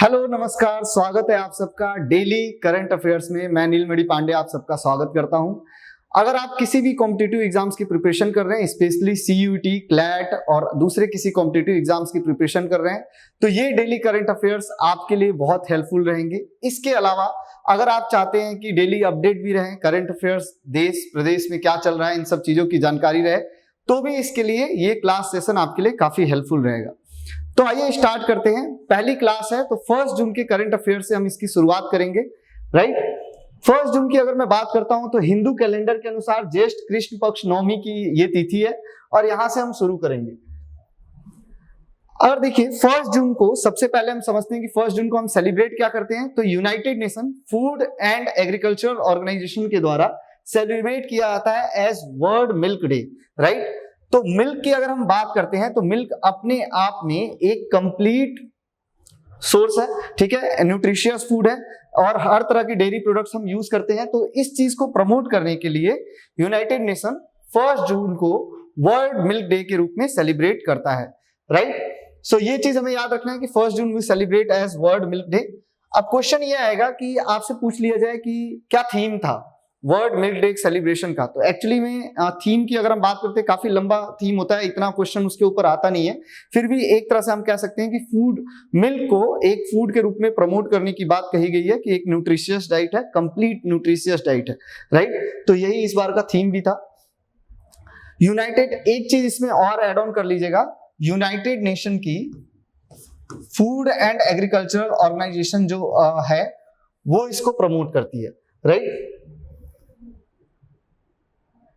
Hello नमस्कार, स्वागत है आप सबका डेली करंट अफेयर्स में। मैं नीलमणि पांडे आप सबका स्वागत करता हूं। अगर आप किसी भी कॉम्पिटिटिव एग्जाम्स की प्रिपरेशन कर रहे हैं, स्पेशली सीयूईटी, क्लैट और दूसरे किसी कॉम्पिटिटिव एग्जाम्स की प्रिपरेशन कर रहे हैं, तो ये डेली करंट अफेयर्स आपके लिए बहुत हेल्पफुल रहेंगे। इसके अलावा अगर आप चाहते हैं कि डेली अपडेट भी रहें, करंट अफेयर्स देश प्रदेश में क्या चल रहा है इन सब चीजों की जानकारी रहे, तो भी इसके लिए ये क्लास सेशन आपके लिए काफी हेल्पफुल रहेगा। तो आइए स्टार्ट करते हैं। पहली क्लास है तो 1 जून के करंट अफेयर से हम इसकी शुरुआत करेंगे। राइट, 1 जून की अगर मैं बात करता हूं तो हिंदू कैलेंडर के अनुसार ज्येष्ठ कृष्ण पक्ष नवमी की ये तिथि है और यहां से हम शुरू करेंगे। और देखिए 1 जून को सबसे पहले हम समझते हैं कि 1 जून को हम सेलिब्रेट क्या करते हैं। तो United Nation Food and Agriculture Organization के द्वारा सेलिब्रेट किया जाता है as World Milk Day. Right, तो मिल्क की अगर हम बात करते हैं तो मिल्क अपने आप में एक कंप्लीट सोर्स है, ठीक है, न्यूट्रिशियस फूड है और हर तरह की डेयरी प्रोडक्ट्स हम यूज करते हैं। तो इस चीज को प्रमोट करने के लिए यूनाइटेड नेशन 1 जून को वर्ल्ड मिल्क डे के रूप में सेलिब्रेट करता है। राइट, सो ये चीज हमें याद रखना है कि 1 June we celebrate as World Milk Day. अब क्वेश्चन ये आएगा कि आपसे पूछ लिया जाए कि क्या थीम था वर्ल्ड मिल्क डे सेलिब्रेशन का। तो एक्चुअली में थीम की अगर हम बात करते हैं, काफी लंबा थीम होता है, इतना क्वेश्चन उसके ऊपर आता नहीं है। फिर भी एक तरह से हम कह सकते हैं कि फूड मिल्क को एक फूड के रूप में प्रमोट करने की बात कही गई है कि एक न्यूट्रिशियस डाइट है, कंप्लीट न्यूट्रिशियस डाइट है। राइट, तो यही इस बार का थीम भी था। यूनाइटेड, एक चीज इसमें और एड ऑन कर लीजिएगा, यूनाइटेड नेशन की फूड एंड एग्रीकल्चरल ऑर्गेनाइजेशन जो है वो इसको प्रमोट करती है। Right,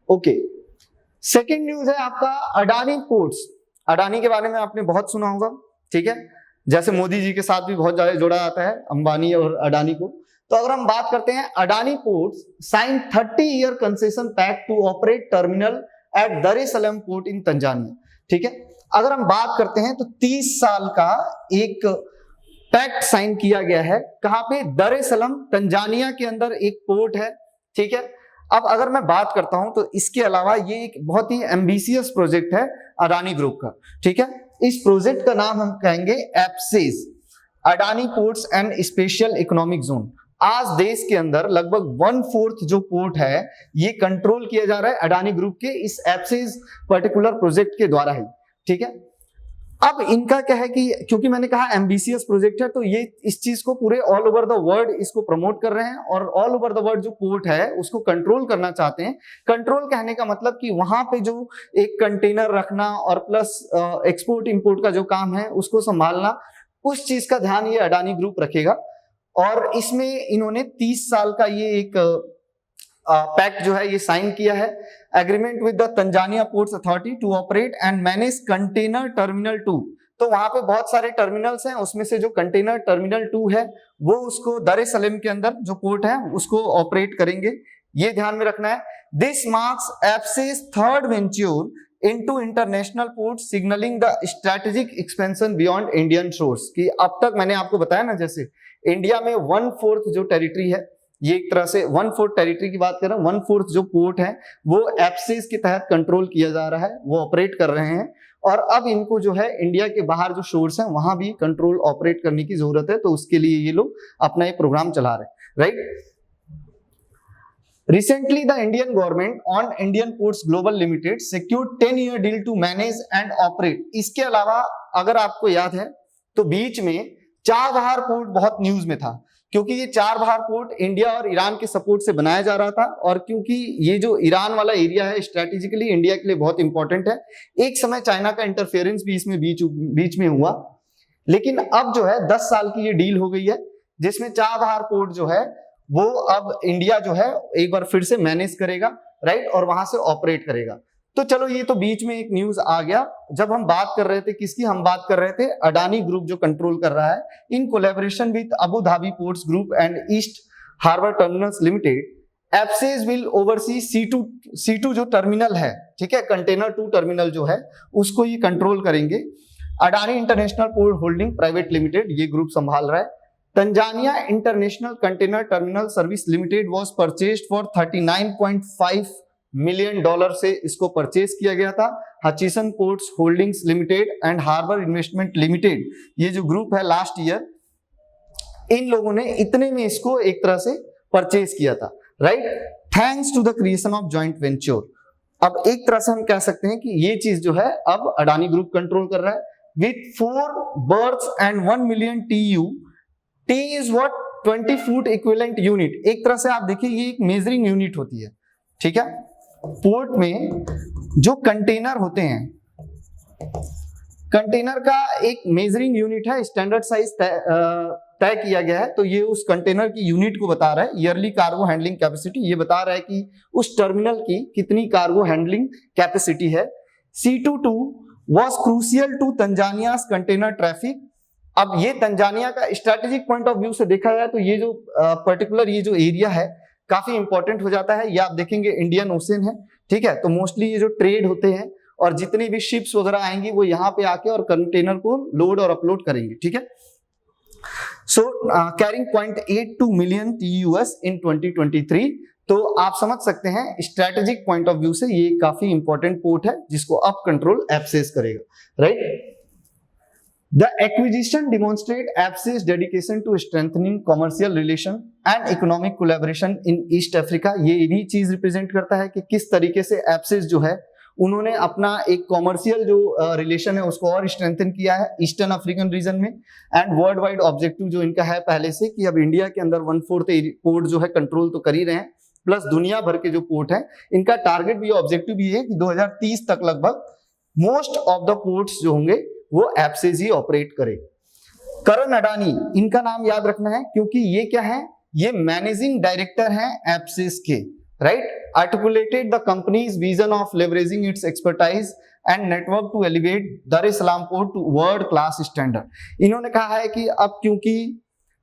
okay. सेकेंड न्यूज है आपका अडानी पोर्ट्स। अडानी के बारे में आपने बहुत सुना होगा, ठीक है, जैसे मोदी जी के साथ भी बहुत ज्यादा जोड़ा जाता है अंबानी और अडानी को। तो अगर हम बात करते हैं, Adani Ports sign 30 year concession pact to operate terminal at Dar es Salaam port in Tanzania. ठीक है, अगर हम बात करते हैं तो 30 साल का एक पैक्ट साइन किया गया है। कहां पे? दर ए सलाम, तंजानिया के अंदर एक पोर्ट है। ठीक है, अब अगर मैं बात करता हूं तो इसके अलावा ये एक बहुत ही एम्बिशियस प्रोजेक्ट है अडानी ग्रुप का। ठीक है, इस प्रोजेक्ट का नाम हम कहेंगे एप्सिस, Adani ports and special economic zone. आज देश के अंदर लगभग 1/4 जो पोर्ट है ये कंट्रोल किया जा रहा है अडानी ग्रुप के इस एप्सिस पर्टिकुलर प्रोजेक्ट के द्वारा ही। ठीक है, अब इनका क्या है कि क्योंकि मैंने कहा एम्बिशियस प्रोजेक्ट है, तो ये इस चीज को पूरे ऑल ओवर द वर्ल्ड इसको प्रमोट कर रहे हैं और ऑल ओवर द वर्ल्ड जो पोर्ट है उसको कंट्रोल करना चाहते हैं। कंट्रोल कहने का मतलब कि वहां पे जो एक कंटेनर रखना और प्लस एक्सपोर्ट इंपोर्ट का जो काम है उसको संभालना, उस चीज का ध्यान ये अडानी ग्रुप रखेगा। और इसमें इन्होंने 30 साल का ये एक पैक्ट जो है ये साइन किया है, agreement with the Tanzania Ports Authority to operate and manage container terminal 2। तो वहां पे बहुत सारे टर्मिनल्स हैं, उसमें से जो कंटेनर टर्मिनल 2 है वो उसको दर ए सलेम के अंदर जो पोर्ट है उसको ऑपरेट करेंगे, ये ध्यान में रखना है। This marks एप्सिस third venture into international port, signalling the strategic expansion beyond Indian shores. कि अब तक मैंने आपको बताया ना, जैसे इंडिया में 1/4 जो टेरिटरी है, ये एक तरह से 1/4 टेरिटरी की बात कर रहा हूं, 1/4 जो पोर्ट है वो एप्सिस के तहत कंट्रोल किया जा रहा है, वो ऑपरेट कर रहे हैं। और अब इनको जो है इंडिया के बाहर जो शोर्स हैं वहां भी कंट्रोल ऑपरेट करने की जरूरत है, तो उसके लिए ये लोग अपना एक प्रोग्राम चला रहे हैं। Right, recently the Indian government on Indian ports global limited secured 10 year deal to manage and operate. इसके अलावा अगर आपको याद है तो बीच में चाबहार पोर्ट बहुत न्यूज में था, क्योंकि ये चाबहार पोर्ट इंडिया और ईरान के सपोर्ट से बनाया जा रहा था। और क्योंकि ये जो ईरान वाला एरिया है स्ट्रेटेजिकली इंडिया के लिए बहुत इंपॉर्टेंट है, एक समय चाइना का इंटरफेरेंस भी इसमें बीच में हुआ। लेकिन अब जो है 10 साल की ये डील हो गई है, जिसमें चाबहार पोर्ट जो है वो अब इंडिया जो है एक बार फिर से मैनेज करेगा। राइट, और वहां से ऑपरेट करेगा। तो चलो, ये तो बीच में एक न्यूज आ गया। जब हम बात कर रहे थे किसकी, हम बात कर रहे थे अडानी ग्रुप जो कंट्रोल कर रहा है in collaboration with Abu Dhabi ports group and East Harbour terminals limited, एप्सिस विल ओवरसी C2 जो टर्मिनल है, ठीक है, कंटेनर 2 टर्मिनल जो है उसको ये कंट्रोल करेंगे। Adani international port holding private limited ये ग्रुप संभाल रहा है। Tanzania international container terminal service limited was purchased for $39.5 million से इसको परचेज किया गया था। Hutchison ports holdings limited and harbour investment limited, ये जो ग्रुप है लास्ट ईयर इन लोगों ने इतने में इसको एक तरह से परचेज किया था, right, thanks to the creation of joint venture. अब एक तरह से हम कह सकते हैं कि ये चीज जो है अब अडानी ग्रुप कंट्रोल कर रहा है with 4 berths and 1 million TEU। T is what, 20 foot equivalent unit. एक तरह से आप देखिए ये एक मेजरिंग यूनिट होती है, ठीक है। पोर्ट में जो कंटेनर होते हैं, कंटेनर का एक मेजरिंग यूनिट है, स्टैंडर्ड साइज तय किया गया है, तो ये उस कंटेनर की यूनिट को बता रहा है। ईयरली कार्गो हैंडलिंग कैपेसिटी, ये बता रहा है कि उस टर्मिनल की कितनी कार्गो हैंडलिंग कैपेसिटी है। C22 was crucial to Tanzania's container traffic. अब ये तंजानिया का स्ट्रेटेजिक पॉइंट ऑफ व्यू से देखा जाए तो ये जो पर्टिकुलर ये जो एरिया है काफी इंपॉर्टेंट हो जाता है। ये आप देखेंगे इंडियन ओशन है, ठीक है, तो मोस्टली ये जो ट्रेड होते हैं और जितनी भी शिप्स वगैरह आएंगी वो यहाँ पे आके और कंटेनर को लोड और अपलोड करेंगे, ठीक है। सो कैरिंग 0.82 मिलियन TEUs इन 2023। तो आप समझ सकते हैं स्ट्रेटेजिक पॉइंट ऑफ व्यू से ये काफी इंपॉर्टेंट पोर्ट है जिसको अब कंट्रोल एप्सिस करेगा, right. The acquisition demonstrate APSIS dedication to strengthening commercial relation and economic collaboration in East Africa। ये भी चीज रिप्रेजेंट करता है कि किस तरीके से APSIS जो है उन्होंने अपना एक कॉमर्शियल जो रिलेशन है उसको और स्ट्रेंथन किया है ईस्टर्न अफ्रीकन रीजन में। एंड वर्ल्ड वाइड ऑब्जेक्टिव जो इनका है पहले से कि अब इंडिया के अंदर 1/4 पोर्ट जो है कंट्रोल तो कर ही रहे हैं, प्लस दुनिया भर के जो पोर्ट है इनका टारगेट भी ऑब्जेक्टिव भी है कि 2030 तक लगभग मोस्ट ऑफ द पोर्ट्स जो होंगे वो एप्सिस ही ऑपरेट करे। करण अडानी, इनका नाम याद रखना है क्योंकि ये क्या है, ये मैनेजिंग डायरेक्टर हैं एप्सिस के, right. Articulated the company's vision of leveraging its expertise and network to elevate Dar es Salaam port to world class standard. इन्होंने कहा है कि अब क्योंकि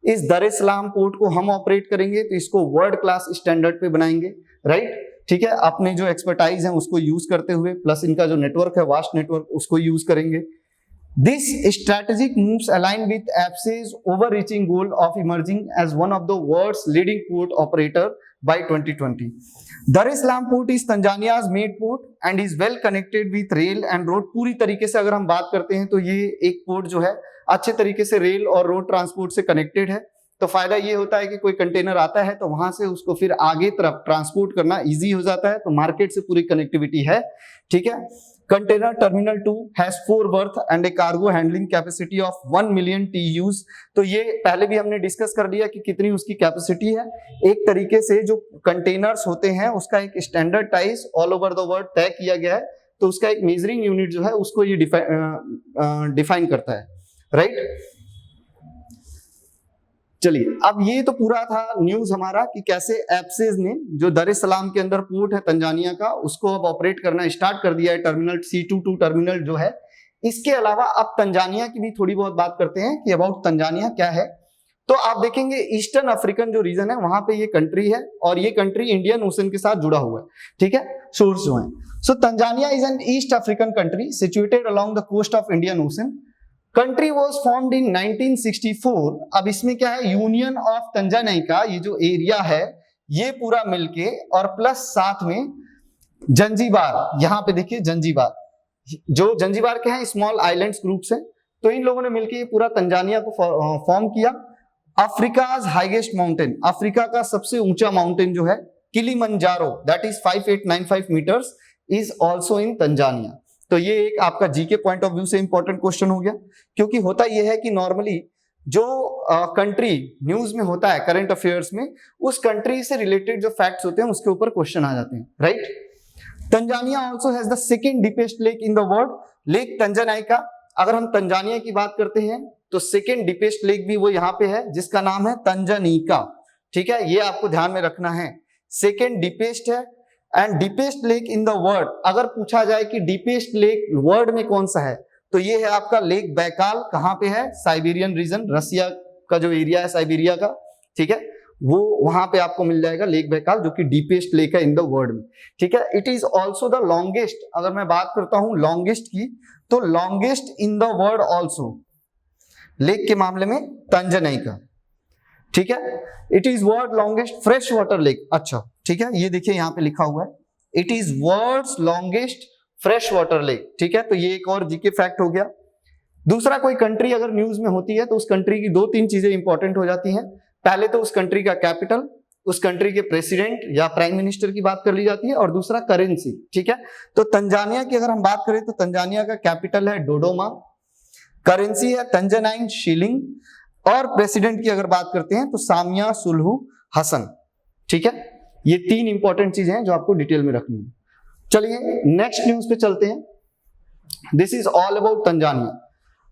इस दर इस सलाम पोर्ट को हम ऑपरेट करेंगे तो इसको वर्ल्ड क्लास स्टैंडर्ड पे बनाएंगे, राइट, ठीक है। अपने जो एक्सपर्टाइज है उसको यूज करते हुए प्लस इनका जो नेटवर्क है वास्ट नेटवर्क उसको यूज करेंगे। This strategic moves align with APSIS overreaching goal of emerging as one of the world's leading port operator by 2020. Dar es Salaam port is Tanzania's main port and is well connected with rail and road। पूरी तरीके से अगर हम बात करते हैं तो ये एक पोर्ट जो है अच्छे तरीके से रेल और रोड ट्रांसपोर्ट से कनेक्टेड है। तो फायदा ये होता है कि कोई कंटेनर आता है तो वहां से उसको फिर आगे तरफ ट्रांसपोर्ट करना इजी हो जाता है, तो मार्केट से पूरी कनेक्टिविटी है, ठीक है। Container terminal 2 has 4 berth and A cargo handling capacity of 1 million TEUs। तो ये पहले भी हमने डिस्कस कर लिया कि कितनी उसकी कैपेसिटी है। एक तरीके से जो कंटेनर्स होते हैं उसका एक standard ties all over the world तय किया गया है, तो उसका एक मेजरिंग यूनिट जो है उसको ये डिफाइन करता है, राइट। चलिए, अब ये तो पूरा था न्यूज हमारा कि कैसे एप्सिस ने जो दर इस सलाम के अंदर पोर्ट है तंजानिया का उसको अब ऑपरेट करना स्टार्ट कर दिया है, टर्मिनल C22 टर्मिनल जो है। इसके अलावा अब तंजानिया की भी थोड़ी बहुत बात करते हैं कि अबाउट तंजानिया क्या है। तो आप देखेंगे ईस्टर्न अफ्रीकन जो रीजन है वहां पे ये कंट्री है और ये कंट्री इंडियन ओशन के साथ जुड़ा हुआ है, ठीक है, सोर्स जो है। So Tanzania is an East African country situated along the coast of Indian Ocean. Country was formed in 1964। अब इसमें क्या है, यूनियन ऑफ तंजानिया, ये जो एरिया है ये पूरा मिलके और प्लस साथ में जंजीबार, यहाँ पे देखिए जंजीबार, जो जंजीबार के हैं स्मॉल आइलैंड्स ग्रुप्स हैं, तो इन लोगों ने मिलके ये पूरा तंजानिया को फॉर्म किया। अफ्रीकाज हाईएस्ट माउंटेन, अफ्रीका का सबसे ऊंचा माउंटेन जो है Kilimanjaro that is 5895 metres is also in Tanzania. तो ये एक आपका जीके पॉइंट ऑफ व्यू से इंपॉर्टेंट क्वेश्चन हो गया, क्योंकि होता यह है कि नॉर्मली जो कंट्री न्यूज में होता है करंट अफेयर्स में, उस कंट्री से रिलेटेड जो फैक्ट्स होते हैं उसके ऊपर क्वेश्चन आ जाते हैं, right. Tanzania also has the second deepest lake in the world, lake Tanganyika. अगर हम तंजानिया की बात करते हैं तो सेकंड डीपेस्ट लेक भी वो यहाँ पे है जिसका नाम है तंजानिका, ठीक है, ये आपको ध्यान में रखना है, सेकंड डीपेस्ट है। And deepest lake in the world, अगर पूछा जाए कि डीपेस्ट लेक वर्ल्ड में कौन सा है तो ये है आपका लेक बैकाल। कहां पे है, साइबेरियन रीजन, रसिया का जो एरिया है साइबेरिया का, ठीक है, वो वहां पे आपको मिल जाएगा लेक बैकाल, जो कि डीपेस्ट लेक है इन द वर्ल्ड में, ठीक है। It is also the longest, अगर मैं बात करता हूं लॉन्गेस्ट की तो longest in the world also lake के मामले में तंजानिका, ठीक है। It is world longest fresh water lake, अच्छा ठीक है, ये देखिए यहाँ पे लिखा हुआ है it is world's longest fresh water lake, ठीक है। तो ये एक और जीके फैक्ट हो गया। दूसरा, कोई कंट्री अगर न्यूज में होती है तो उस कंट्री की 2-3 चीजें इंपॉर्टेंट हो जाती हैं। पहले तो उस कंट्री का कैपिटल, उस कंट्री के प्रेसिडेंट या प्राइम मिनिस्टर की बात कर ली जाती है, और दूसरा करेंसी। ठीक है, तो तंजानिया की अगर हम बात करें तो तंजानिया का कैपिटल है डोडोमा, करेंसी है तंजानाइन शिलिंग, और प्रेसिडेंट की अगर बात करते हैं तो सामिया सुलहू हसन। ठीक है, ये 3 इंपॉर्टेंट चीजें हैं जो आपको डिटेल में रखनी है। चलिए नेक्स्ट न्यूज पे चलते हैं। This is all about Tanzania.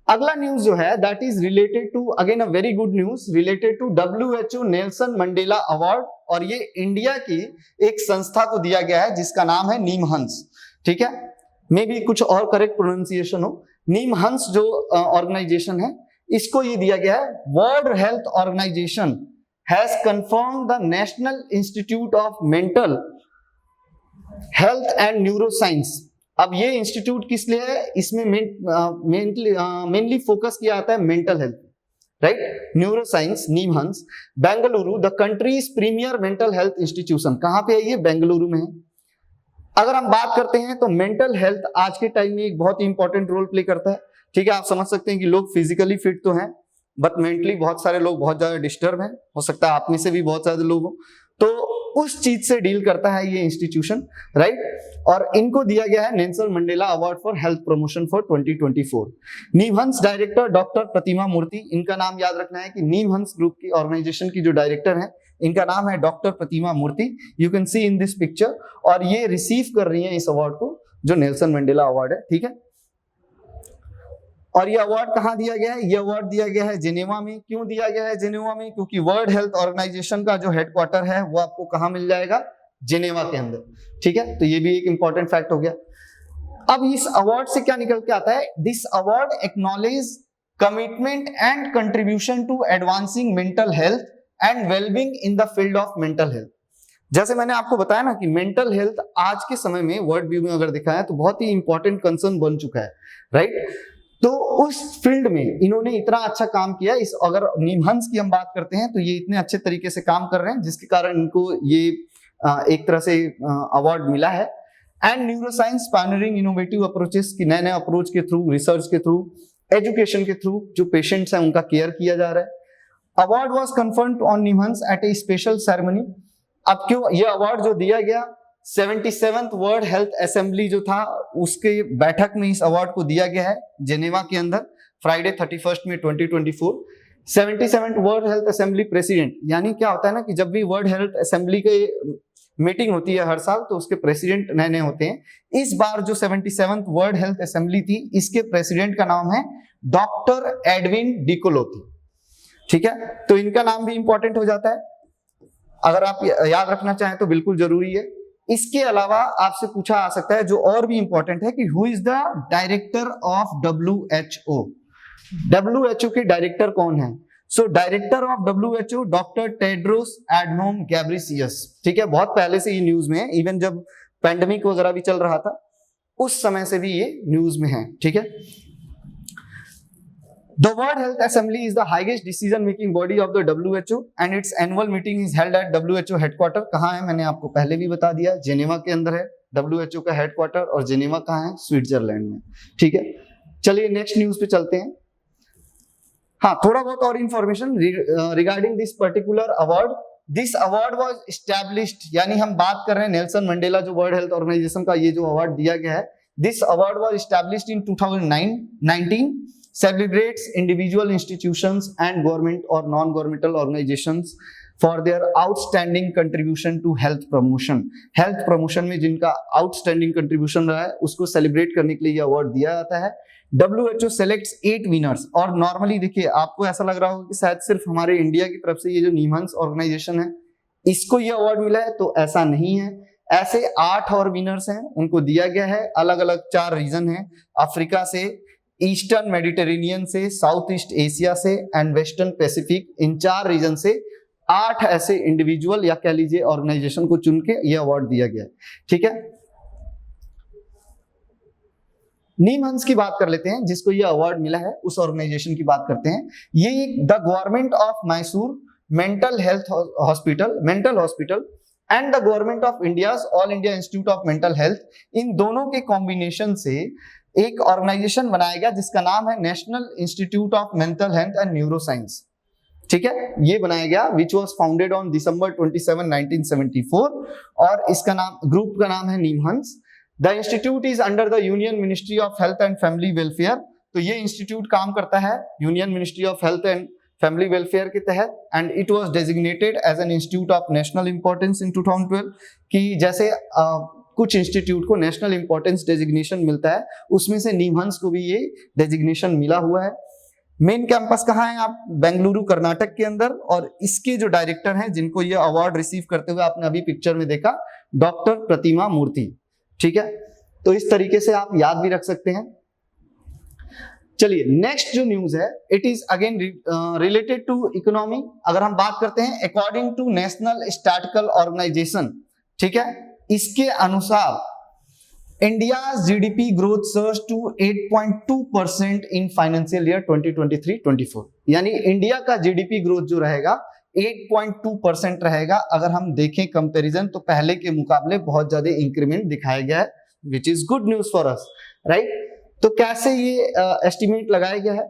अगला न्यूज जो है that is related to, again a very good news, related to WHO Nelson Mandela award, और ये इंडिया की एक संस्था को दिया गया है जिसका नाम है नीमहंस। ठीक है, मे बी कुछ और करेक्ट प्रोनाउंसिएशन हो। नीमहंस जो ऑर्गेनाइजेशन है, इसको ये दिया गया है, World Health Organization has confirmed the National Institute of mental health and Neuroscience. अब ये इंस्टीट्यूट किस लिए है, इसमें मेनली फोकस किया जाता है mental health, right. Neuroscience, NIMHANS, Bengaluru, the country's premier mental health institution. कहां पे है ये? बेंगलुरु में है। अगर हम बात करते हैं तो मेंटल हेल्थ आज के टाइम में एक बहुत ही इंपॉर्टेंट रोल प्ले करता है। ठीक है, आप समझ सकते हैं कि लोग फिजिकली फिट तो हैं, बट मेंटली बहुत सारे लोग बहुत ज्यादा डिस्टर्ब हैं। हो सकता है आप में से भी बहुत सारे लोग हो, तो उस चीज से डील करता है ये इंस्टीट्यूशन, राइट। और इनको दिया गया है Nelson Mandela award for health promotion for 2024। NIMHANS director doctor Pratima Murthy, इनका नाम याद रखना है कि नीमहंस ग्रुप की ऑर्गेनाइजेशन की जो डायरेक्टर है, इनका नाम है doctor Pratima Murthy, you can see in this picture. और ये रिसीव कर रही है इस अवार्ड को, जो नेल्सन मंडेला अवार्ड है। ठीक है, और ये अवार्ड कहां दिया गया है? ये अवार्ड दिया गया है जेनेवा में। क्यों दिया गया है जेनेवा में? क्योंकि वर्ल्ड हेल्थ ऑर्गेनाइजेशन का जो हेडक्वार्टर है वो आपको कहां मिल जाएगा? जेनेवा के अंदर। ठीक है, तो ये भी एक इंपॉर्टेंट फैक्ट हो गया। अब इस अवार्ड से क्या निकल के आता है? This award acknowledge commitment and contribution to advancing mental health and wellbeing in the field of mental health. जैसे मैंने आपको बताया ना कि मेंटल हेल्थ आज के समय में वर्ल्ड व्यू में अगर देखा है तो बहुत ही इंपॉर्टेंट कंसर्न बन चुका है, राइट। तो उस फील्ड में इन्होंने इतना अच्छा काम किया। इस अगर नीमहंस की हम बात करते हैं तो ये इतने अच्छे तरीके से काम कर रहे हैं जिसके कारण इनको ये एक तरह से अवार्ड मिला है। And neuroscience pioneering innovative approaches की नए नए अप्रोच के थ्रू, रिसर्च के थ्रू, एजुकेशन के थ्रू जो पेशेंट्स हैं उनका केयर किया जा रहा है। Award was conferred on NIMHANS at a special ceremony. अब क्यों ये अवार्ड जो दिया गया? 77th वर्ल्ड हेल्थ असेंबली जो था उसके बैठक में इस अवार्ड को दिया गया है जेनेवा के अंदर, फ्राइडे 31 में 2024। 77th world health assembly president, यानी क्या होता है ना कि जब भी वर्ल्ड हेल्थ असेंबली के मीटिंग होती है हर साल तो उसके प्रेसिडेंट नए नए होते हैं। इस बार जो 77th वर्ल्ड हेल्थ असेंबली थी, इसके प्रेसिडेंट का नाम है डॉक्टर एडविन डिकोलोथी। ठीक है, तो इनका नाम भी इंपॉर्टेंट हो जाता है, अगर आप याद रखना चाहें तो बिल्कुल जरूरी है। इसके अलावा आपसे पूछा आ सकता है जो और भी इंपॉर्टेंट है कि who is the director of WHO। WHO के डायरेक्टर कौन है? So director of WHO doctor Tedros Adhanom Ghebreyesus. ठीक है, बहुत पहले से ये न्यूज में है, इवन जब पैंडेमिक वगैरह भी चल रहा था उस समय से भी ये न्यूज में है। ठीक है, The World Health Assembly is the highest decision-making body of the WHO and its annual meeting is held at WHO headquarter। कहाँ है? मैंने आपको पहले भी बता दिया, जेनेवा के अंदर है WHO का हेडक्वार्टर, और जेनेवा कहाँ है? स्विट्जरलैंड में। ठीक है, चलिए नेक्स्ट न्यूज पे चलते हैं। हाँ, थोड़ा बहुत और information regarding this particular award. This award was established, यानी हम बात कर रहे हैं नेल्सन मंडेला जो वर्ल्ड हेल्थ ऑर्गेनाइजेशन का ये जो अवार्ड दिया गया है, this award was established in 2019, celebrates individual institutions and government or non-governmental organizations for their outstanding contribution to health promotion। health promotion में जिनका outstanding contribution रहा है उसको celebrate करने के लिए ये award दिया जाता है। WHO selects 8 winners। और normally देखिए, आपको ऐसा लग रहा होगा कि शायद सिर्फ हमारे इंडिया की तरफ से ये जो नीमहंस ऑर्गेनाइजेशन है इसको ये अवार्ड मिला है, तो ऐसा नहीं है। ऐसे 8 और विनर्स हैं, उनको दिया गया है। अलग अलग 4 रीजन है, अफ्रीका से, ईस्टर्न मेडिटेरेनियन से, साउथ ईस्ट एशिया से एंड वेस्टर्न पैसिफिक। इन 4 रीजन से 8 ऐसे इंडिविजुअल या कह लीजिए ऑर्गेनाइजेशन को चुन के ये अवार्ड दिया गया है। ठीक है, नीमहंस की बात कर लेते हैं, जिसको ये अवार्ड मिला है उस ऑर्गेनाइजेशन की बात करते हैं। ये the government of Mysore mental health hospital and the government of India All India Institute of mental Health, इन दोनों के कॉम्बिनेशन से एक ऑर्गेनाइजेशन बनाया गया जिसका नाम है national Institute of mental health and neuro science, ठीक है, ये बनाया गया, which was founded on December 27, 1974, और इसका नाम, ग्रुप का नाम है NIMHANS. The institute is under the Union Ministry of Health and Family Welfare. तो ये इंस्टीट्यूट काम करता है Union Ministry of Health and Family Welfare के तहत, and it was designated as an institute of national importance in 2012, कि जैसे कुछ इंस्टीट्यूट को नेशनल इंपॉर्टेंस डेजिग्नेशन मिलता है, उसमें से निमहंस को भी ये डेजिग्नेशन मिला हुआ है। मेन कैंपस कहाँ है? आप बेंगलुरु कर्नाटक के अंदर, और इसके जो डायरेक्टर हैं जिनको ये अवार्ड रिसीव करते हुए आपने अभी पिक्चर में देखा, डॉक्टर प्रतिमा मूर्ति, ठीक है। तो इस तरीके से आप याद भी रख सकते हैं। चलिए नेक्स्ट जो न्यूज है, it is again related to economy. अगर हम बात करते हैं according to National Statistical Organization, ठीक है, इसके अनुसार India's GDP growth surged to 8.2% in financial year 2023-24। यानी इंडिया का जीडीपी ग्रोथ जो रहेगा 8.2% रहेगा। अगर हम देखें कंपैरिजन, तो पहले के मुकाबले बहुत ज्यादा इंक्रीमेंट दिखाया गया है, which is good news for us, right. तो कैसे ये एस्टिमेट लगाया गया है?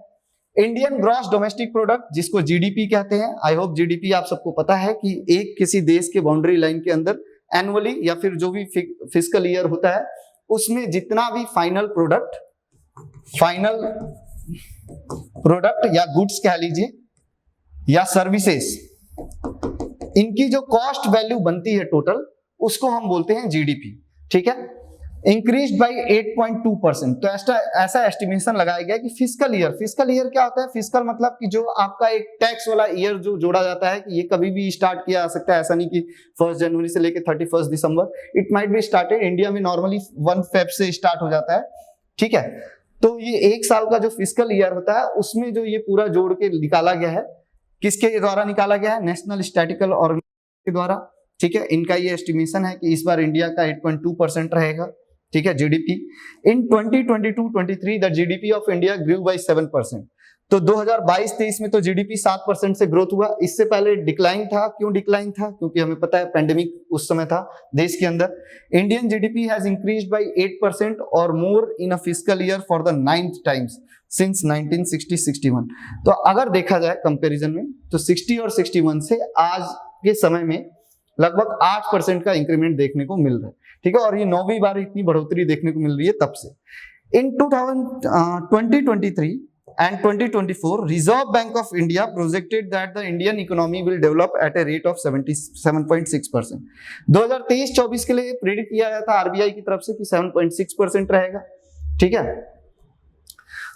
इंडियन ग्रॉस डोमेस्टिक प्रोडक्ट, जिसको जीडीपी कहते हैं, आई होप जीडीपी आप सबको पता है कि एक किसी देश के बाउंड्री लाइन के अंदर एनुअली या फिर जो भी फिस्कल ईयर होता है, उसमें जितना भी फाइनल प्रोडक्ट या गुड्स कह लीजिए या सर्विसेज, इनकी जो कॉस्ट वैल्यू बनती है टोटल, उसको हम बोलते हैं जीडीपी, ठीक है। Increase by 8.2%। तो ऐसा एस्टिमेशन लगाया गया कि फिस्कल ईयर क्या होता है? फिस्कल मतलब कि जो आपका एक टैक्स वाला ईयर जो जोड़ा जाता है, कि ये कभी भी स्टार्ट किया जा सकता है, ऐसा नहीं कि 1 जनवरी से लेकर 31 दिसंबर, it might be started, India में नॉर्मली 1 फेब से स्टार्ट हो जाता है, ठीक है। तो ये एक साल का जो फिस्कल ईयर होता है, उसमें जो ये पूरा जोड़ के निकाला गया है, किसके द्वारा निकाला गया है? नेशनल स्टैटिस्टिकल ऑर्गेनाइजेशन के द्वारा, ठीक है। इनका ये एस्टिमेशन है कि इस बार इंडिया का 8.2% रहेगा, ठीक है, GDP. In 2022-23 the GDP of India grew by 7%। तो 2022-23 में तो जीडीपी 7% से ग्रोथ हुआ। इससे पहले डिक्लाइन था। क्यों डिक्लाइन था? क्योंकि हमें पता है पेंडेमिक उस समय था देश के अंदर। Indian GDP has increased by 8% और more in a fiscal year for the 9th times since 1960-61। तो अगर देखा जाए कंपैरिजन में, तो 60 और 61 से आज के समय में लगभग 8% का इंक्रीमेंट देखने को मिल रहा है, ठीक है। और ये 9वीं बार इतनी बढ़ोतरी देखने को मिल रही है तब से। इन 2023 and 2024, Reserve Bank of India projected that the Indian economy will develop at a rate of 7.6%। 2023-24 के लिए प्रेडिक्ट किया गया था आरबीआई की तरफ से कि 7.6% रहेगा, ठीक है।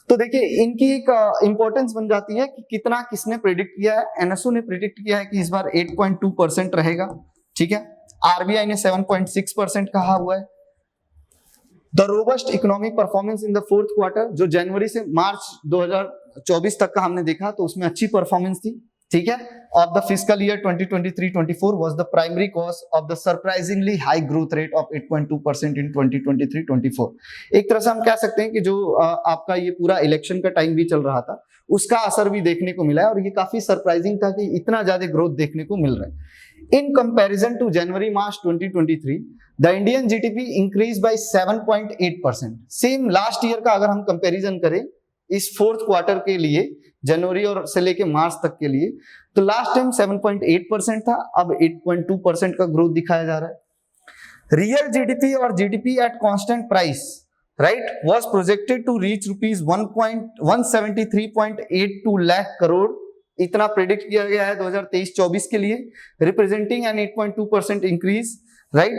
तो देखिए इनकी एक इंपॉर्टेंस बन जाती है कि कितना किसने प्रेडिक्ट किया है। एनएसओ ने प्रेडिक्ट किया है कि इस बार 8.2% रहेगा, ठीक है। आरबीआई ने 7.6% कहा हुआ है। The robust economic performance in the 4th quarter, जो जनवरी से मार्च 2024 तक का हमने देखा, तो उसमें अच्छी परफॉर्मेंस थी, ठीक है। Of the fiscal year 2023-24 was the primary cause of the surprisingly high growth rate of 8.2% इन 2023-24। एक तरह से हम कह सकते हैं कि जो आपका ये पूरा इलेक्शन का टाइम भी चल रहा था, उसका असर भी देखने को मिला है, और ये काफी सरप्राइजिंग था कि इतना ज्यादा ग्रोथ देखने को मिल रहा है। In comparison to January-March 2023, the Indian GDP increased by 7.8%। Same last year का अगर हम कंपैरिजन करें इस 4th क्वार्टर के लिए, जनवरी और से लेके मार्च तक के लिए, तो लास्ट टाइम 7.8% था, अब 8.2% का ग्रोथ दिखाया जा रहा है। रियल जीडीपी और GDP at constant price, right, was projected to reach rupees 173.82 lakh crore, इतना प्रेडिक्ट किया गया है 2023-24 के लिए, representing an 8.2% increase, right.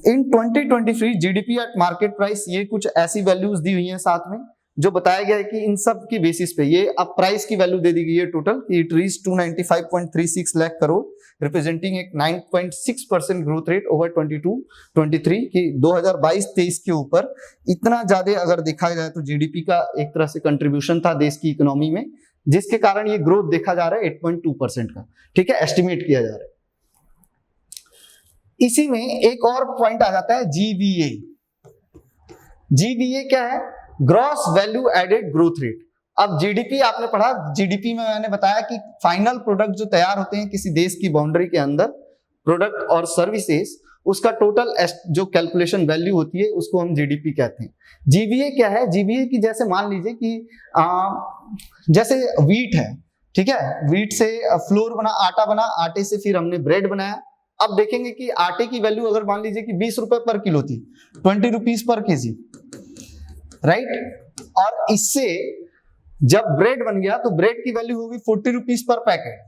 In 2023 GDP at market price, ये कुछ ऐसी वैल्यूज दी हुई हैं साथ में, जो बताया गया है कि इन सब की बेसिस पे ये अब प्राइस की वैल्यू दे दी गई है total, it reach 295.36 lakh crore, representing एक 9.6% ग्रोथ रेट ओवर 22-23 की 2022-23 के ऊपर। इतना ज्यादा अगर देखा जाए तो जीडीपी का एक तरह से कंट्रीब्यूशन था देश की इकोनॉमी में, जिसके कारण ये ग्रोथ देखा जा रहा है 8.2% का, ठीक है, एस्टिमेट किया जा रहा है। इसी में एक और पॉइंट आ जाता है जीवीए। जीवीए क्या है? Gross value added growth rate. अब जीडीपी आपने पढ़ा, जीडीपी में मैंने बताया कि फाइनल प्रोडक्ट जो तैयार होते हैं किसी देश की बाउंड्री के अंदर, प्रोडक्ट और सर्विसेज, उसका टोटल जो कैलकुलेशन वैल्यू होती है उसको हम जीडीपी कहते हैं। जीवीए क्या है? जीवीए की जैसे मान लीजिए कि जैसे वीट है, ठीक है, वीट से फ्लोर बना, आटा बना, आटे से फिर हमने ब्रेड बनाया। अब देखेंगे कि आटे की वैल्यू अगर मान लीजिए कि 20 रुपए पर किलो थी, 20 रुपीज पर केजी, राइट, और इससे जब ब्रेड बन गया तो ब्रेड की वैल्यू होगी 40 रुपीज पर पैकेट,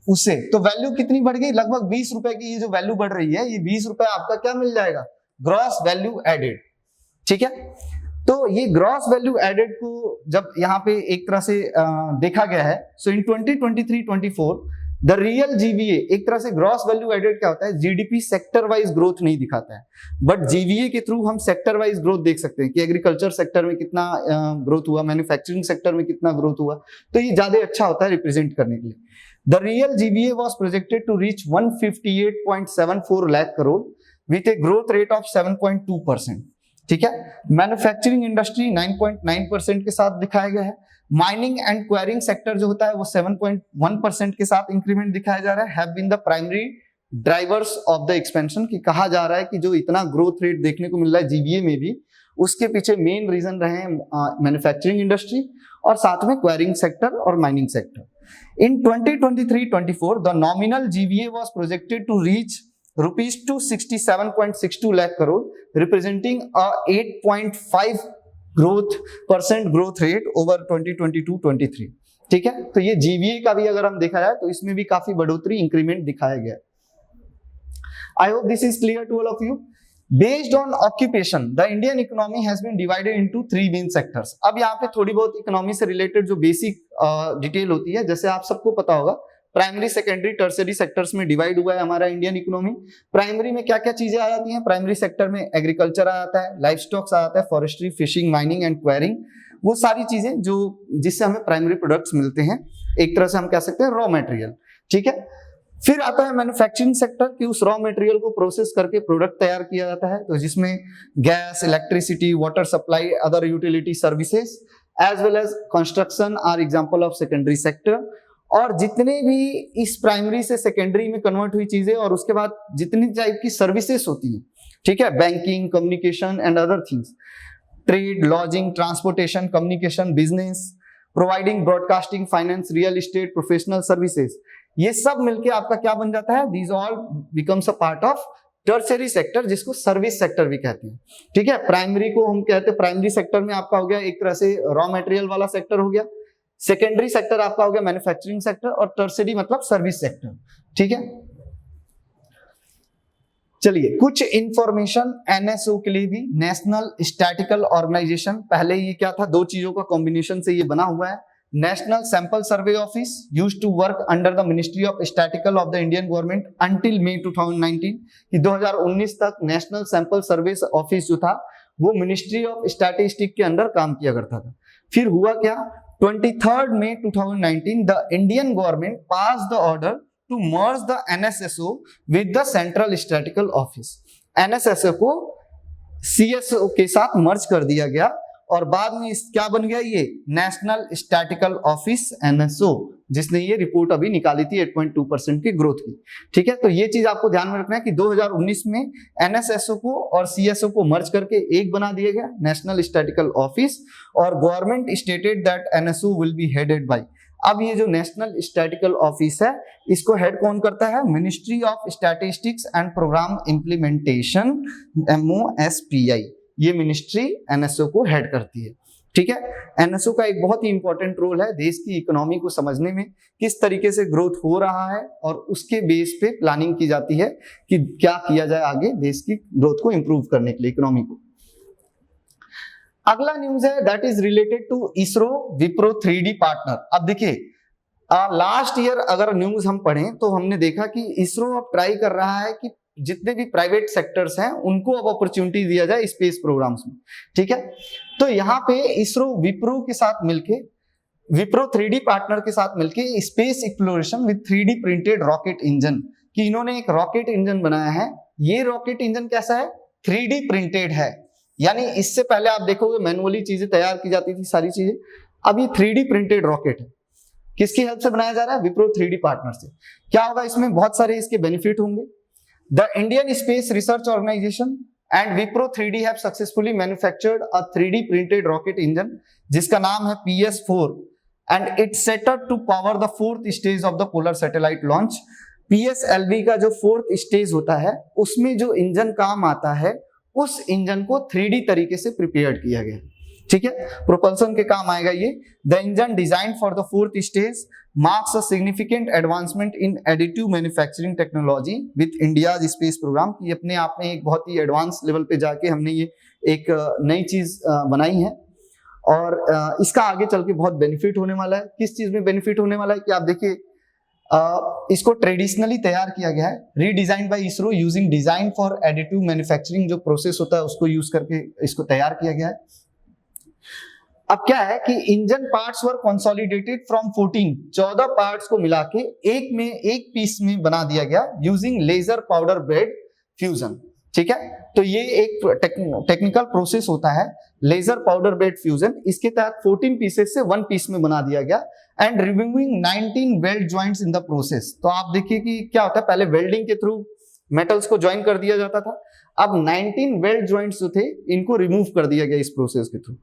उससे तो वैल्यू कितनी बढ़ गई? लगभग 20 रुपए की ये जो वैल्यू बढ़ रही है, ये 20 रुपए आपका क्या मिल जाएगा? ग्रॉस वैल्यू एडेड, ठीक है। तो ये ग्रॉस वैल्यू एडेड को जब यहाँ पे एक तरह से देखा गया है, सो इन 2023-24 द रियल जीवीए, एक तरह से ग्रॉस वैल्यू एडेड क्या होता है? जीडीपी सेक्टर वाइज ग्रोथ नहीं दिखाता है, बट जीवीए के थ्रू हम सेक्टर वाइज ग्रोथ देख सकते हैं कि एग्रीकल्चर सेक्टर में कितना ग्रोथ हुआ, मैन्युफैक्चरिंग सेक्टर में कितना ग्रोथ हुआ, तो ये ज्यादा अच्छा होता है रिप्रेजेंट करने के लिए। The real GVA was projected to reach 158.74 lakh crore with a growth rate of 7.2%, ठीक है। मैन्युफैक्चरिंग इंडस्ट्री 9.9% के साथ दिखाया गया है। माइनिंग एंड क्वेरिंग सेक्टर जो होता है वो 7.1% के साथ इंक्रीमेंट दिखाया जा रहा है। Have been the primary drivers of the expansion, की कहा जा रहा है कि जो इतना ग्रोथ रेट देखने को मिल रहा है जीवीए में भी, उसके पीछे मेन रीजन रहे हैं मैन्युफैक्चरिंग इंडस्ट्री और साथ में क्वेरिंग सेक्टर और mining sector. In 2023-24 the nominal GVA was projected to reach rupees 267.62 lakh crore, representing a 8.5% growth rate over 2022-23, ठीक है। तो ये जीवीए का भी अगर हम देखा जाए तो इसमें भी काफी बढ़ोतरी, इंक्रीमेंट दिखाया गया। I hope this is clear to all of you. Based on occupation, the Indian economy has been divided into 3 main sectors. अब यहाँ पे थोड़ी बहुत इकोनॉमी से रिलेटेड जो बेसिक डिटेल होती है, जैसे आप सबको पता होगा, प्राइमरी, सेकेंडरी, टर्सरी सेक्टर्स में डिवाइड हुआ है हमारा इंडियन इकोनॉमी। प्राइमरी में क्या क्या चीजें आ जाती हैं? प्राइमरी सेक्टर में एग्रीकल्चर आ जाता है, लाइफ स्टॉक्स आ जाता है, forestry, fishing, mining and quarrying, वो सारी चीजें जो जिससे हमें प्राइमरी प्रोडक्ट्स मिलते हैं, एक तरह से हम कह सकते हैं रॉ मटेरियल, ठीक है। फिर आता है मैन्युफैक्चरिंग सेक्टर कि उस रॉ मटेरियल को प्रोसेस करके प्रोडक्ट तैयार किया जाता है, तो जिसमें gas, electricity, water supply, other utility services as well as construction are example of secondary sector. और जितने भी इस प्राइमरी से सेकेंडरी में कन्वर्ट हुई चीजें और उसके बाद जितनी टाइप की सर्विसेज होती हैं, ठीक है, banking, communication and other things, trade, lodging, transportation, communication, business, providing broadcasting, finance, real estate, professional services, ये सब मिलके आपका क्या बन जाता है? These all becomes a part of tertiary sector, जिसको सर्विस सेक्टर भी कहते हैं, ठीक है। प्राइमरी को हम कहते हैं, प्राइमरी सेक्टर में आपका हो गया एक तरह से रॉ मटेरियल वाला सेक्टर हो गया, सेकेंडरी सेक्टर आपका हो गया मैन्युफैक्चरिंग सेक्टर, और टर्सरी मतलब सर्विस सेक्टर, ठीक है। चलिए कुछ इंफॉर्मेशन एनएसओ के लिए भी, नेशनल स्टैटिकल ऑर्गेनाइजेशन, पहले ये क्या था? 2 चीजों का कॉम्बिनेशन से ये बना हुआ है। National Sample Survey Office used to work under the ministry of statistical of the Indian government until May 2019, कि 2019 तक नेशनल सैंपल सर्वे ऑफिस जो था वो मिनिस्ट्री ऑफ स्टैटिस्टिक के अंडर काम किया करता था। फिर हुआ क्या? 23 मई 2019 the Indian government pass the order to merge the NSSO with the central statistical office. NSSO को सीएसओ के साथ मर्ज कर दिया गया और बाद में क्या बन गया? ये नेशनल स्टैटिकल ऑफिस एनएसओ, जिसने ये रिपोर्ट अभी निकाली थी 8.2% की ग्रोथ की, ठीक है। तो ये चीज आपको ध्यान में रखना है कि 2019 में एनएसएसओ को और सीएसओ को मर्ज करके एक बना दिया गया, नेशनल स्टैटिकल ऑफिस, और government stated that NSO will be headed by. अब ये जो नेशनल स्टैटिकल ऑफिस है, इसको हेड कौन करता है? Ministry of statistics and programme implementation, MOSPI, ये मिनिस्ट्री एनएसओ को हेड करती है, ठीक है। एनएसओ का एक बहुत ही इंपॉर्टेंट रोल है देश की इकोनॉमी को समझने में, किस तरीके से ग्रोथ हो रहा है, और उसके बेस पे प्लानिंग की जाती है कि क्या किया जाए आगे देश की ग्रोथ को इंप्रूव करने के लिए, इकोनॉमी को। अगला न्यूज है that is related to ISRO Wipro 3D partner. अब देखिए लास्ट ईयर अगर न्यूज हम पढ़ें तो हमने देखा कि इसरो अब ट्राई कर रहा है कि जितने भी प्राइवेट सेक्टर्स हैं उनको अब अपॉर्चुनिटी दिया जाए स्पेस प्रोग्राम्स में, ठीक है। तो यहाँ पे इसरो विप्रो के साथ मिलके, विप्रो 3D पार्टनर के साथ मिलके space exploration with 3D printed rocket engine, कि इन्होंने एक रॉकेट इंजन बनाया है। ये रॉकेट इंजन कैसा है? 3D प्रिंटेड है, यानी इससे पहले आप देखोगे मैनुअली चीजें तैयार की जाती थी सारी चीजें, अब ये 3D प्रिंटेड रॉकेट है। किसकी हेल्प से बनाया जा रहा है? विप्रो 3D पार्टनर से। क्या होगा इसमें? बहुत सारे इसके बेनिफिट होंगे। The Indian space research organisation and Wipro 3D have successfully manufactured a 3D printed rocket engine जिसका नाम है PS4 and it's set up to power the 4th stage of the polar satellite launch. PSLV का जो 4th stage होता है उसमें जो engine काम आता है उस इंजन को 3D तरीके से प्रिपेयर किया गया, ठीक है, प्रोपल्सन के काम आएगा ये। The engine design for the 4th stage marks a significant advancement in additive manufacturing technology with India's space programme. ये अपने आप में एक बहुत ही एडवांस लेवल पे जाके हमने ये एक नई चीज बनाई है और इसका आगे चल के बहुत बेनिफिट होने वाला है। किस चीज में बेनिफिट होने वाला है कि आप देखिए इसको ट्रेडिशनली तैयार किया गया है, redesign by ISRO using design for additive manufacturing, जो प्रोसेस होता है उसको यूज करके इसको तैयार किया गया है। अब क्या है कि engine parts were consolidated from 14 parts को मिला के एक पीस में बना दिया गया using laser powder bed fusion, ठीक है। तो ये एक टेक्निकल प्रोसेस होता है लेजर पाउडर बेड फ्यूजन। इसके तहत 14 पीसेस से 1 पीस में बना दिया गया and removing 19 weld joints in the process. तो आप देखिए कि क्या होता है, पहले वेल्डिंग के थ्रू मेटल्स को ज्वाइन कर दिया जाता था, अब 19 वेल्ड जॉइंट्स जो थे इनको रिमूव कर दिया गया इस प्रोसेस के थ्रू,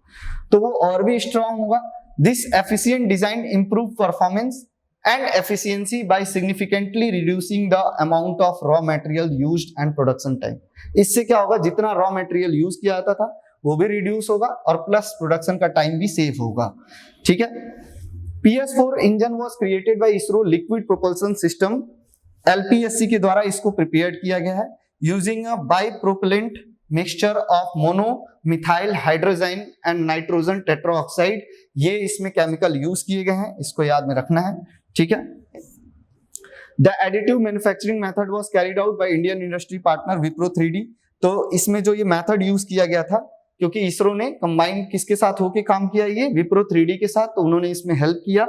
तो वो और भी स्ट्रांग होगा। This efficient design improve performance and efficiency by significantly reducing the amount of raw material used and production time. इससे क्या होगा, जितना रॉ मटेरियल यूज किया जाता था वो भी रिड्यूस होगा और प्लस प्रोडक्शन का टाइम भी सेव होगा, ठीक है। PS4 engine was created by ISRO liquid propulsion system LPSC के द्वारा इसको प्रिपेयर किया गया है using a bipropellant mixture of mono methyl hydrogen and nitrogen tetroxide. ये इसमें केमिकल यूज किए गए हैं, इसको याद में रखना है, ठीक है। The additive manufacturing method was carried out by Indian industry partner Wipro 3D। तो इसमें जो ये मेथड यूज किया गया था, क्योंकि इसरो ने कंबाइन किसके साथ होके काम किया, ये विप्रो 3D के साथ, तो उन्होंने इसमें हेल्प किया।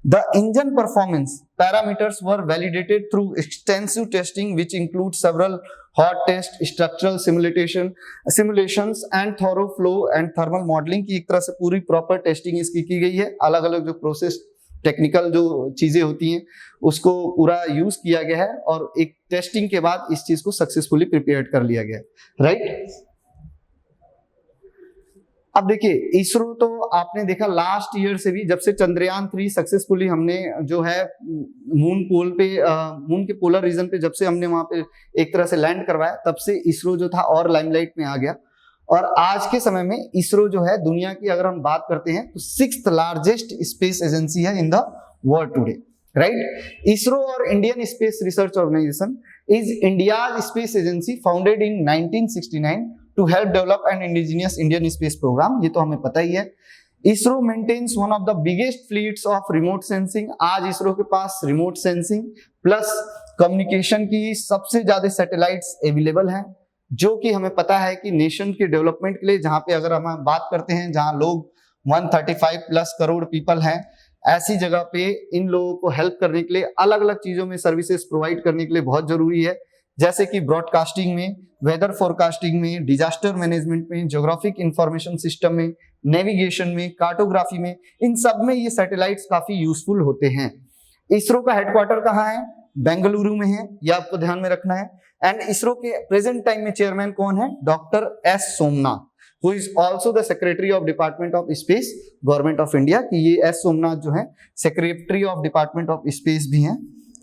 The engine performance parameters were validated through extensive testing, which include several hot tests, structural simulations, and thorough flow and thermal modeling की एक तरह से पूरी प्रॉपर टेस्टिंग इसकी की गई है। अलग अलग जो प्रोसेस टेक्निकल जो चीजें होती हैं उसको पूरा यूज किया गया है और एक टेस्टिंग के बाद इस चीज को सक्सेसफुली प्रिपेयर कर लिया गया, राइट। अब देखिए इसरो तो आपने देखा लास्ट ईयर से भी, जब से चंद्रयान 3 सक्सेसफुली हमने जो है मून के पोलर रीजन पे जब से हमने वहां पे एक तरह से लैंड करवाया, तब से इसरो जो था और लाइमलाइट में आ गया। और आज के समय में इसरो जो है दुनिया की अगर हम बात करते हैं तो 6th लार्जेस्ट स्पेस एजेंसी है in the world today, right. ISRO और Indian space research Organisation is India's space agency founded in 1969 to help develop an indigenous Indian space program। ये तो हमें पता ही है। ISRO maintains one of the biggest fleets of remote sensing. आज इसरो के पास रिमोट सेंसिंग प्लस कम्युनिकेशन की सबसे ज्यादा सैटेलाइट्स अवेलेबल हैं, जो कि हमें पता है कि नेशन के डेवलपमेंट के लिए, जहां पे अगर हम बात करते हैं जहां लोग 135 प्लस करोड़ पीपल हैं, ऐसी जगह पे इन लोगों को हेल्प करने के लिए अलग अलग चीजों में सर्विसेज प्रोवाइड करने के लिए बहुत जरूरी है, जैसे कि ब्रॉडकास्टिंग में, वेदर फोरकास्टिंग में, डिजास्टर मैनेजमेंट में, ज्योग्राफिक इंफॉर्मेशन सिस्टम में, नेविगेशन में, कार्टोग्राफी में, इन सब में ये सैटेलाइट्स काफी यूजफुल होते हैं। इसरो का हेडक्वार्टर कहाँ है? बेंगलुरु में है, ये आपको ध्यान में रखना है। एंड इसरो के प्रेजेंट टाइम में चेयरमैन कौन है? Doctor S Somnath, who is also the secretary of department of space, government of India. कि ये S सोमनाथ जो है secretary of department of space भी हैं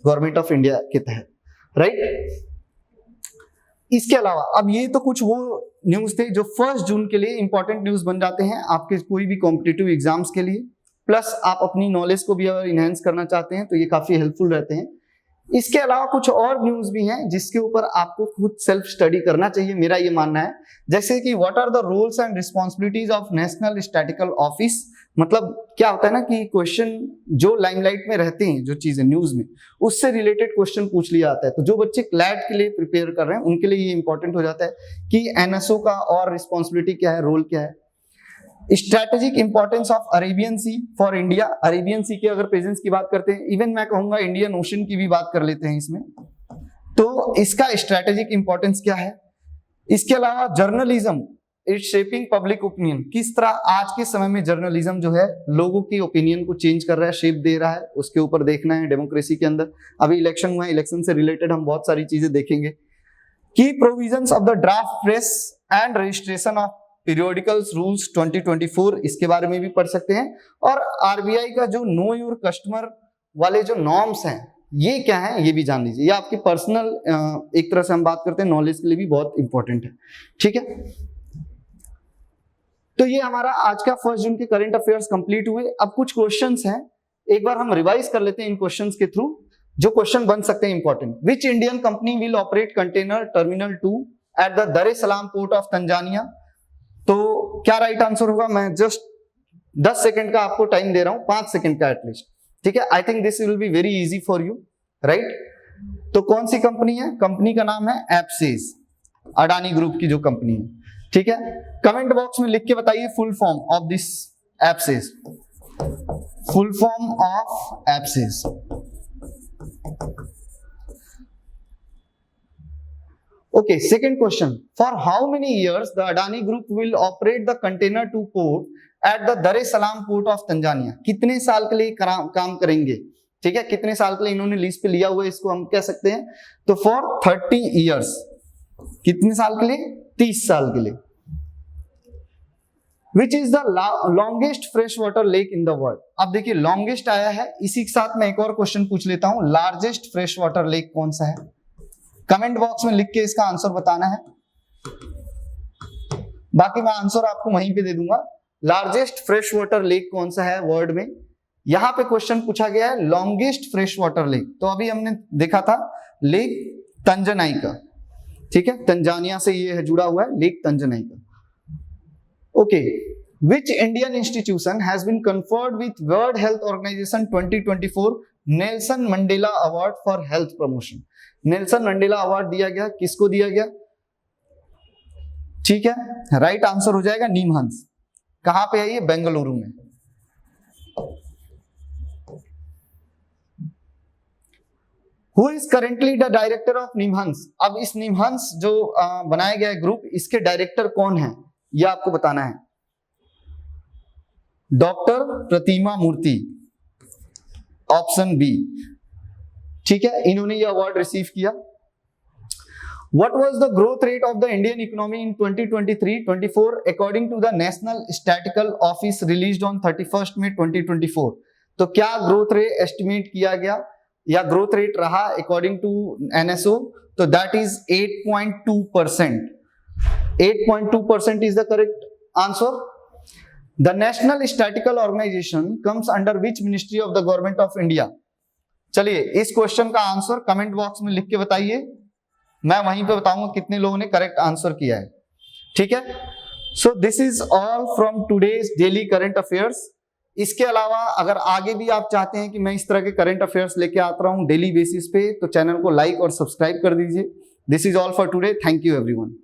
गवर्नमेंट ऑफ इंडिया के तहत, राइट। इसके अलावा अब ये तो कुछ वो न्यूज थे जो 1 जून के लिए इंपॉर्टेंट न्यूज बन जाते हैं आपके कोई भी कॉम्पिटिटिव एग्जाम्स के लिए, प्लस आप अपनी नॉलेज को भी अगर इनहेंस करना चाहते हैं तो ये काफी हेल्पफुल रहते हैं। इसके अलावा कुछ और न्यूज भी हैं जिसके ऊपर आपको खुद सेल्फ स्टडी करना चाहिए, मेरा ये मानना है। जैसे कि what are the roles and responsibilities of national statistical office. मतलब क्या होता है ना कि क्वेश्चन जो लाइमलाइट में रहते हैं, जो चीजें न्यूज में, उससे रिलेटेड क्वेश्चन पूछ लिया जाता है। तो जो बच्चे क्लैट के लिए प्रिपेयर कर रहे हैं उनके लिए ये इंपॉर्टेंट हो जाता है कि NSO का और रिस्पॉन्सिबिलिटी क्या है, रोल क्या है। Strategic importance of Arabian Sea for India. Arabian Sea की अगर प्रेजेंस की बात करते हैं, इवन मैं कहूंगा इंडियन ओशन की भी बात कर लेते हैं इसमें, तो इसका स्ट्रेटेजिक इंपॉर्टेंस क्या है। इसके अलावा journalism it's shaping public opinion, किस तरह आज के समय में जर्नलिज्म जो है लोगों की ओपिनियन को चेंज कर रहा है, शेप दे रहा है, उसके ऊपर देखना है डेमोक्रेसी के अंदर। अभी इलेक्शन हुआ है, इलेक्शन से रिलेटेड हम बहुत सारी चीजें देखेंगे। की provisions of the draft press and registration of periodicals rules 2024, इसके बारे में भी पढ़ सकते हैं। और आरबीआई का जो नो योर कस्टमर वाले जो नॉर्म्स हैं ये क्या है ये भी जान लीजिए। ये आपकी पर्सनल एक तरह से हम बात करते हैं नॉलेज के लिए भी बहुत इंपॉर्टेंट है, ठीक है। तो ये हमारा आज का 1 जून के करंट अफेयर्स कंप्लीट हुए। अब कुछ क्वेश्चंस हैं, एक बार हम रिवाइज कर लेते हैं इन क्वेश्चंस के थ्रू, जो क्वेश्चन बन सकते हैं important. Which Indian company will operate container terminal 2 at the Dar es Salaam port of Tanzania? तो क्या राइट आंसर होगा? मैं जस्ट 10 सेकंड का आपको टाइम दे रहा हूं, 5 सेकंड का एटलीस्ट, ठीक है। I think this will be very easy for you, right. तो कौन सी कंपनी है? कंपनी का नाम है एप्सिस, अडानी ग्रुप की जो कंपनी है, ठीक है। कमेंट बॉक्स में लिख के बताइए full form of this एप्सिस, full form of एप्सिस। Okay, second question. For how many years the Adani Group will operate the container to port at the Dar es Salaam port of Tanzania? कितने साल के लिए काम करेंगे, ठीक है। कितने साल के लिए इन्होंने लीज पे लिया हुआ है, इसको हम कह सकते हैं तो फॉर 30 years। कितने साल के लिए? 30 साल के लिए। Which is the longest freshwater lake in the world? अब देखिए लॉन्गेस्ट आया है, इसी के साथ मैं एक और क्वेश्चन पूछ लेता हूं, लार्जेस्ट फ्रेश वाटर लेक कौन सा है? कमेंट बॉक्स में लिख के इसका आंसर बताना है, बाकी मैं आंसर आपको वहीं पे दे दूंगा। लार्जेस्ट फ्रेश वाटर लेक कौन सा है वर्ल्ड में? यहां पे क्वेश्चन पूछा गया है लॉन्गेस्ट फ्रेश वाटर लेक। तो अभी हमने देखा था लेक तंजानाइका, ठीक है, तंजानिया से ये है जुड़ा हुआ है lake Tanganyika. Okay, which Indian institution has been conferred with World Health Organization 2024 Nelson Mandela award for health promotion? Nelson Mandela award दिया गया, किसको दिया गया? ठीक है, राइट आंसर हो जाएगा निमहंस। कहां पे है ये? बेंगलुरु में। Who is currently the director of NIMHANS? अब इस निमहंस जो बनाया गया है ग्रुप, इसके डायरेक्टर कौन है यह आपको बताना है। डॉक्टर प्रतिमा मूर्ति, ऑप्शन बी, ठीक है, इन्होंने ये अवार्ड रिसीव किया। What was the growth rate of the Indian economy in 2023-24 according to the National Statistical Office released on 31st May 2024? तो क्या ग्रोथ रेट एस्टिमेट किया गया या ग्रोथ रेट रहा अकॉर्डिंग टू NSO? तो that is 8.2%। 8.2% is the correct answer. The National Statistical Organization comes under which ministry of the government of India? चलिए इस question का आंसर कमेंट बॉक्स में लिख के बताइए, मैं वहीं पे बताऊंगा कितने लोगों ने करेक्ट आंसर किया है, ठीक है। So this is all from today's daily current affairs. इसके अलावा अगर आगे भी आप चाहते हैं कि मैं इस तरह के करंट अफेयर्स लेके आता रहूं डेली बेसिस पे, तो चैनल को लाइक और सब्सक्राइब कर दीजिए। This is all for today, thank you everyone.